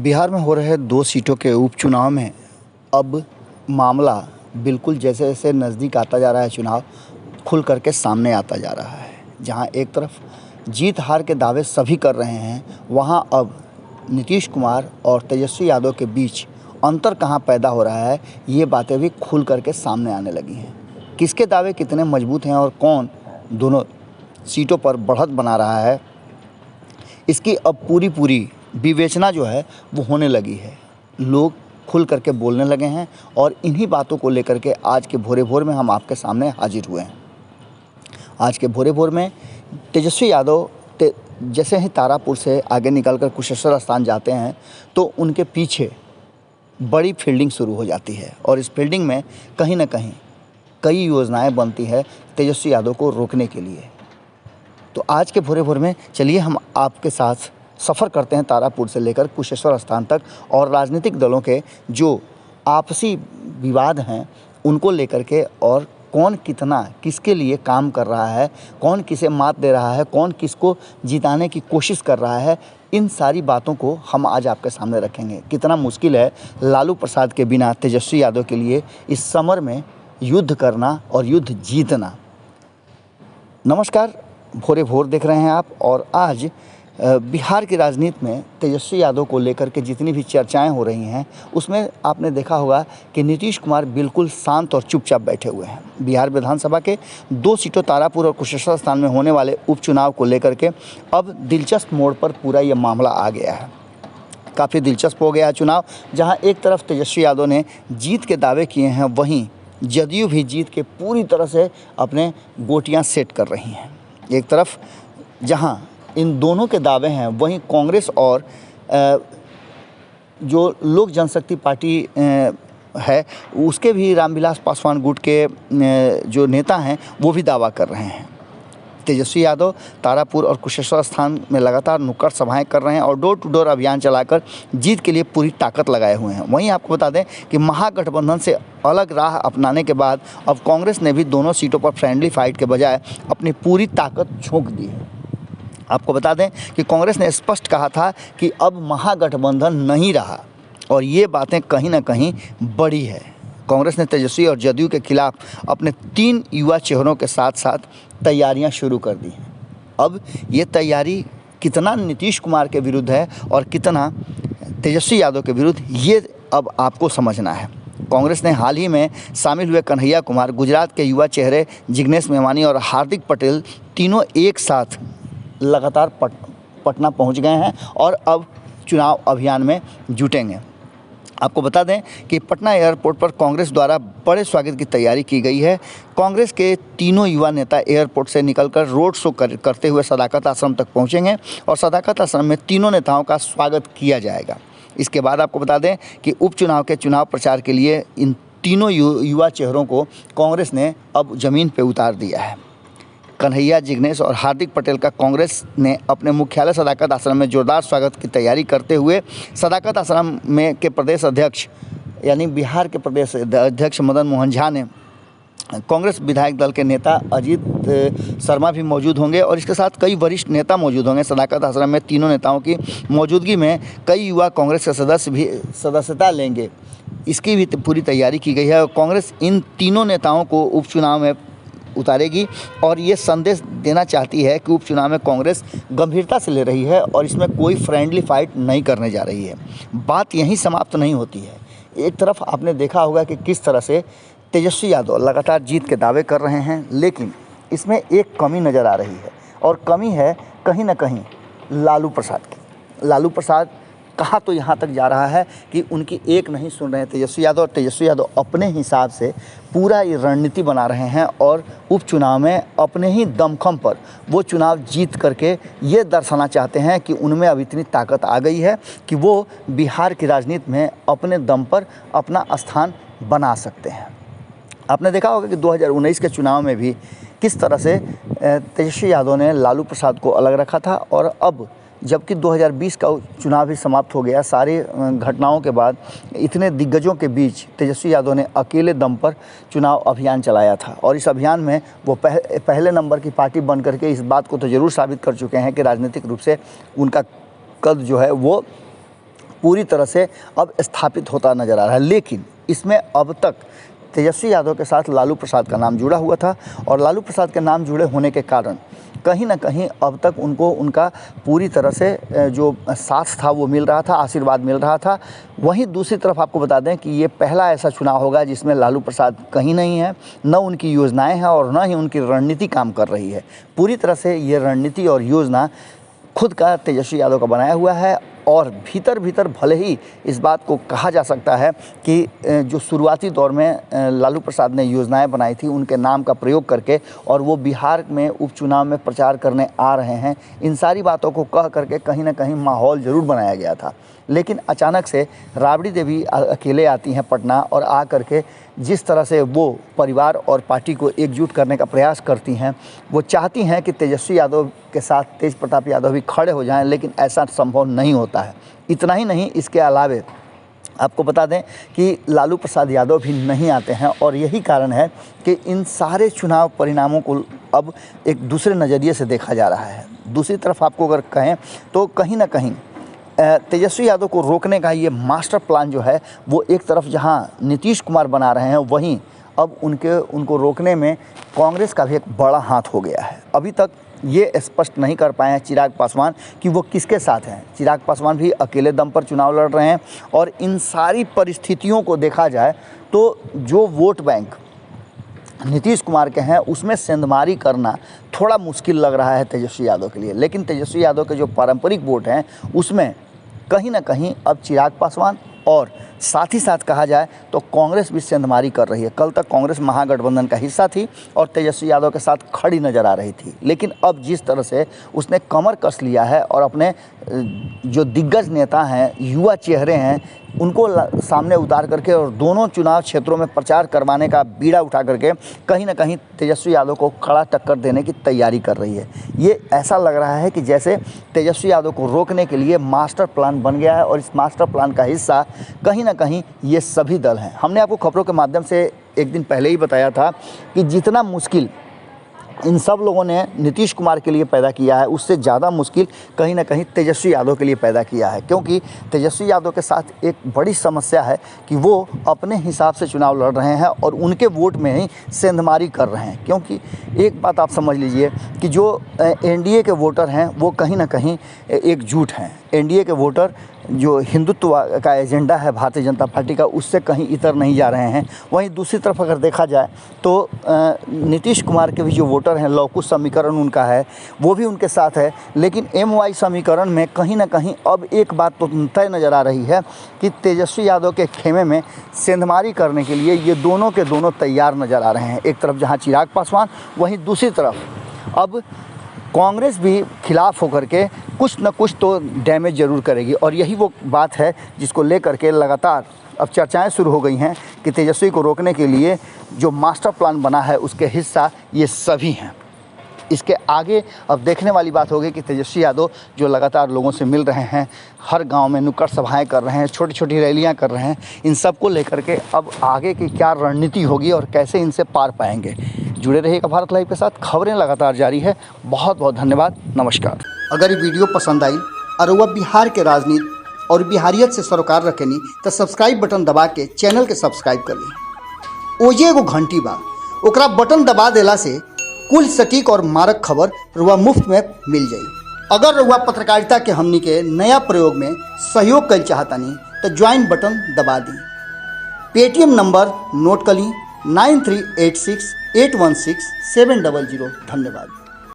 बिहार में हो रहे 2 सीटों के उपचुनाव में अब मामला बिल्कुल जैसे जैसे नज़दीक आता जा रहा है, चुनाव खुल करके सामने आता जा रहा है। जहां एक तरफ जीत हार के दावे सभी कर रहे हैं, वहां अब नीतीश कुमार और तेजस्वी यादव के बीच अंतर कहां पैदा हो रहा है, ये बातें भी खुल करके सामने आने लगी हैं। किसके दावे कितने मजबूत हैं और कौन दोनों सीटों पर बढ़त बना रहा है, इसकी अब पूरी विवेचना जो है वो होने लगी है। लोग खुल करके बोलने लगे हैं और इन्हीं बातों को लेकर के आज के भोरे-भोर में हम आपके सामने हाजिर हुए हैं। आज के भोरे-भोर में तेजस्वी यादव जैसे ही तारापुर से आगे निकलकर कुशेश्वर स्थान जाते हैं तो उनके पीछे बड़ी फील्डिंग शुरू हो जाती है और इस फील्डिंग में कहीं ना कहीं कई योजनाएं बनती है तेजस्वी यादव को रोकने के लिए। तो आज के भोरे-भोर में चलिए हम आपके साथ सफ़र करते हैं तारापुर से लेकर कुशेश्वर स्थान तक और राजनीतिक दलों के जो आपसी विवाद हैं उनको लेकर के, और कौन कितना किसके लिए काम कर रहा है, कौन किसे मात दे रहा है, कौन किसको जिताने की कोशिश कर रहा है, इन सारी बातों को हम आज आपके सामने रखेंगे। कितना मुश्किल है लालू प्रसाद के बिना तेजस्वी यादव के लिए इस समर में युद्ध करना और युद्ध जीतना। नमस्कार, भोरे भोर देख रहे हैं आप। और आज बिहार की राजनीति में तेजस्वी यादव को लेकर के जितनी भी चर्चाएं हो रही हैं उसमें आपने देखा होगा कि नीतीश कुमार बिल्कुल शांत और चुपचाप बैठे हुए हैं। बिहार विधानसभा के 2 सीटों तारापुर और कुशेश्वर स्थान में होने वाले उपचुनाव को लेकर के अब दिलचस्प मोड़ पर पूरा ये मामला आ गया है। काफ़ी दिलचस्प हो गया है चुनाव, जहाँ एक तरफ तेजस्वी यादव ने जीत के दावे किए हैं, वहीं जदयू भी जीत के पूरी तरह से अपने गोटियाँ सेट कर रही हैं। एक तरफ जहाँ इन दोनों के दावे हैं, वहीं कांग्रेस और जो लोक जनशक्ति पार्टी है उसके भी रामविलास पासवान गुट के जो नेता हैं वो भी दावा कर रहे हैं। तेजस्वी यादव तारापुर और कुशेश्वर स्थान में लगातार नुक्कड़ सभाएं कर रहे हैं और डोर टू डोर अभियान चलाकर जीत के लिए पूरी ताकत लगाए हुए हैं। वहीं आपको बता दें कि महागठबंधन से अलग राह अपनाने के बाद अब कांग्रेस ने भी दोनों सीटों पर फ्रेंडली फाइट के बजाय अपनी पूरी ताकत झोंक दी है। आपको बता दें कि कांग्रेस ने स्पष्ट कहा था कि अब महागठबंधन नहीं रहा, और ये बातें कहीं ना कहीं बड़ी है। कांग्रेस ने तेजस्वी और जदयू के खिलाफ अपने 3 युवा चेहरों के साथ साथ तैयारियां शुरू कर दी हैं। अब ये तैयारी कितना नीतीश कुमार के विरुद्ध है और कितना तेजस्वी यादव के विरुद्ध, ये अब आपको समझना है। कांग्रेस ने हाल ही में शामिल हुए कन्हैया कुमार, गुजरात के युवा चेहरे जिग्नेश मेवानी और हार्दिक पटेल तीनों एक साथ लगातार पटना पहुंच गए हैं और अब चुनाव अभियान में जुटेंगे। आपको बता दें कि पटना एयरपोर्ट पर कांग्रेस द्वारा बड़े स्वागत की तैयारी की गई है। कांग्रेस के तीनों युवा नेता एयरपोर्ट से निकलकर रोड शो करते हुए सदाकत आश्रम तक पहुंचेंगे और सदाकत आश्रम में तीनों नेताओं का स्वागत किया जाएगा। इसके बाद आपको बता दें कि उपचुनाव के चुनाव प्रचार के लिए इन तीनों युवा चेहरों को कांग्रेस ने अब ज़मीन पर उतार दिया है। कन्हैया, जिग्नेश और हार्दिक पटेल का कांग्रेस ने अपने मुख्यालय सदाकत आश्रम में जोरदार स्वागत की तैयारी करते हुए सदाकत आश्रम में के प्रदेश अध्यक्ष यानी बिहार के प्रदेश अध्यक्ष मदन मोहन झा ने, कांग्रेस विधायक दल के नेता अजीत शर्मा भी मौजूद होंगे और इसके साथ कई वरिष्ठ नेता मौजूद होंगे। सदाकत आश्रम में तीनों नेताओं की मौजूदगी में कई युवा कांग्रेस के सदस्य भी सदस्यता लेंगे, इसकी भी पूरी तैयारी की गई है। और कांग्रेस इन तीनों नेताओं को उपचुनाव में उतारेगी और ये संदेश देना चाहती है कि उपचुनाव में कांग्रेस गंभीरता से ले रही है और इसमें कोई फ्रेंडली फाइट नहीं करने जा रही है। बात यहीं समाप्त नहीं होती है। एक तरफ आपने देखा होगा कि किस तरह से तेजस्वी यादव लगातार जीत के दावे कर रहे हैं, लेकिन इसमें एक कमी नज़र आ रही है और कमी है कहीं ना कहीं लालू प्रसाद की। लालू प्रसाद कहा तो यहाँ तक जा रहा है कि उनकी एक नहीं सुन रहे हैं तेजस्वी यादव, और तेजस्वी यादव अपने हिसाब से पूरा ये रणनीति बना रहे हैं और उपचुनाव में अपने ही दमखम पर वो चुनाव जीत करके ये दर्शाना चाहते हैं कि उनमें अब इतनी ताकत आ गई है कि वो बिहार की राजनीति में अपने दम पर अपना स्थान बना सकते हैं। आपने देखा होगा कि 2019 के चुनाव में भी किस तरह से तेजस्वी यादव ने लालू प्रसाद को अलग रखा था, और अब जबकि 2020 का चुनाव भी समाप्त हो गया, सारी घटनाओं के बाद इतने दिग्गजों के बीच तेजस्वी यादव ने अकेले दम पर चुनाव अभियान चलाया था और इस अभियान में वो पहले नंबर की पार्टी बन करके इस बात को तो ज़रूर साबित कर चुके हैं कि राजनीतिक रूप से उनका कद जो है वो पूरी तरह से अब स्थापित होता नज़र आ रहा है। लेकिन इसमें अब तक तेजस्वी यादव के साथ लालू प्रसाद का नाम जुड़ा हुआ था और लालू प्रसाद के नाम जुड़े होने के कारण कहीं ना कहीं अब तक उनको उनका पूरी तरह से जो साथ था वो मिल रहा था, आशीर्वाद मिल रहा था। वहीं दूसरी तरफ आपको बता दें कि ये पहला ऐसा चुनाव होगा जिसमें लालू प्रसाद कहीं नहीं है, न उनकी योजनाएं हैं और न ही उनकी रणनीति काम कर रही है। पूरी तरह से ये रणनीति और योजना खुद का तेजस्वी यादव का बनाया हुआ है और भीतर भीतर भले ही इस बात को कहा जा सकता है कि जो शुरुआती दौर में लालू प्रसाद ने योजनाएं बनाई थी उनके नाम का प्रयोग करके और वो बिहार में उपचुनाव में प्रचार करने आ रहे हैं, इन सारी बातों को कह करके कहीं ना कहीं माहौल ज़रूर बनाया गया था। लेकिन अचानक से राबड़ी देवी अकेले आती हैं पटना और आ करके जिस तरह से वो परिवार और पार्टी को एकजुट करने का प्रयास करती हैं, वो चाहती हैं कि तेजस्वी यादव के साथ तेज प्रताप यादव भी खड़े हो जाएं, लेकिन ऐसा संभव नहीं होता है। इतना ही नहीं, इसके अलावे आपको बता दें कि लालू प्रसाद यादव भी नहीं आते हैं और यही कारण है कि इन सारे चुनाव परिणामों को अब एक दूसरे नज़रिए से देखा जा रहा है। दूसरी तरफ आपको अगर कहें तो कहीं ना कहीं तेजस्वी यादव को रोकने का ये मास्टर प्लान जो है वो एक तरफ जहां नीतीश कुमार बना रहे हैं, वहीं अब उनको रोकने में कांग्रेस का भी एक बड़ा हाथ हो गया है। अभी तक ये स्पष्ट नहीं कर पाए हैं चिराग पासवान कि वो किसके साथ हैं। चिराग पासवान भी अकेले दम पर चुनाव लड़ रहे हैं और इन सारी परिस्थितियों को देखा जाए तो जो वोट बैंक नीतीश कुमार के हैं उसमें सेंधमारी करना थोड़ा मुश्किल लग रहा है तेजस्वी यादव के लिए। लेकिन तेजस्वी यादव के जो पारंपरिक वोट हैं उसमें कहीं ना कहीं अब चिराग पासवान और साथ ही साथ कहा जाए तो कांग्रेस भी सेंधमारी कर रही है। कल तक कांग्रेस महागठबंधन का हिस्सा थी और तेजस्वी यादव के साथ खड़ी नज़र आ रही थी, लेकिन अब जिस तरह से उसने कमर कस लिया है और अपने जो दिग्गज नेता हैं, युवा चेहरे हैं, उनको सामने उतार करके और दोनों चुनाव क्षेत्रों में प्रचार करवाने का बीड़ा उठा करके कहीं ना कहीं तेजस्वी यादव को कड़ा टक्कर देने की तैयारी कर रही है। ये ऐसा लग रहा है कि जैसे तेजस्वी यादव को रोकने के लिए मास्टर प्लान बन गया है और इस मास्टर प्लान का हिस्सा कहीं ना कहीं ये सभी दल हैं। हमने आपको खबरों के माध्यम से एक दिन पहले ही बताया था कि जितना मुश्किल इन सब लोगों ने नीतीश कुमार के लिए पैदा किया है उससे ज़्यादा मुश्किल कहीं ना कहीं तेजस्वी यादव के लिए पैदा किया है, क्योंकि तेजस्वी यादव के साथ एक बड़ी समस्या है कि वो अपने हिसाब से चुनाव लड़ रहे हैं और उनके वोट में ही सेंधमारी कर रहे हैं। क्योंकि एक बात आप समझ लीजिए कि जो एनडीए के वोटर हैं वो कहीं ना कहीं एकजुट हैं। एनडीए के वोटर जो हिंदुत्व का एजेंडा है भारतीय जनता पार्टी का उससे कहीं इतर नहीं जा रहे हैं। वहीं दूसरी तरफ अगर देखा जाए तो नीतीश कुमार के भी जो वोटर हैं, लवकुश समीकरण उनका है, वो भी उनके साथ है। लेकिन एमवाई समीकरण में कहीं ना कहीं अब एक बात तो तय नज़र आ रही है कि तेजस्वी यादव के खेमे में सेंधमारी करने के लिए ये दोनों के दोनों तैयार नज़र आ रहे हैं। एक तरफ जहाँ चिराग पासवान, वहीं दूसरी तरफ अब कांग्रेस भी खिलाफ होकर के कुछ न कुछ तो डैमेज ज़रूर करेगी और यही वो बात है जिसको लेकर के लगातार अब चर्चाएं शुरू हो गई हैं कि तेजस्वी को रोकने के लिए जो मास्टर प्लान बना है उसके हिस्सा ये सभी हैं। इसके आगे अब देखने वाली बात होगी कि तेजस्वी यादव जो लगातार लोगों से मिल रहे हैं, हर गांव में नुक्कड़ सभाएं कर रहे हैं, छोटी छोटी रैलियां कर रहे हैं, इन सब को लेकर के अब आगे की क्या रणनीति होगी और कैसे इनसे पार पाएंगे। जुड़े रहिएगा भारत लाइव के साथ, खबरें लगातार जारी है। बहुत बहुत धन्यवाद, नमस्कार। अगर ये वीडियो पसंद आई और वह बिहार के राजनीति और बिहारियत से सरोकार रखेनी तो सब्सक्राइब बटन दबा के चैनल के सब्सक्राइब कर ली। ओजे एगो घंटी बा, ओकरा बटन दबा देला से कुल सटीक और मारक खबर रुआ मुफ्त में मिल जाई। अगर रुआ पत्रकारिता के हमनी के नया प्रयोग में सहयोग कर चाहतानी तो ज्वाइन बटन दबा दी। पेटीएम नंबर नोट कर ली 9386816700। धन्यवाद।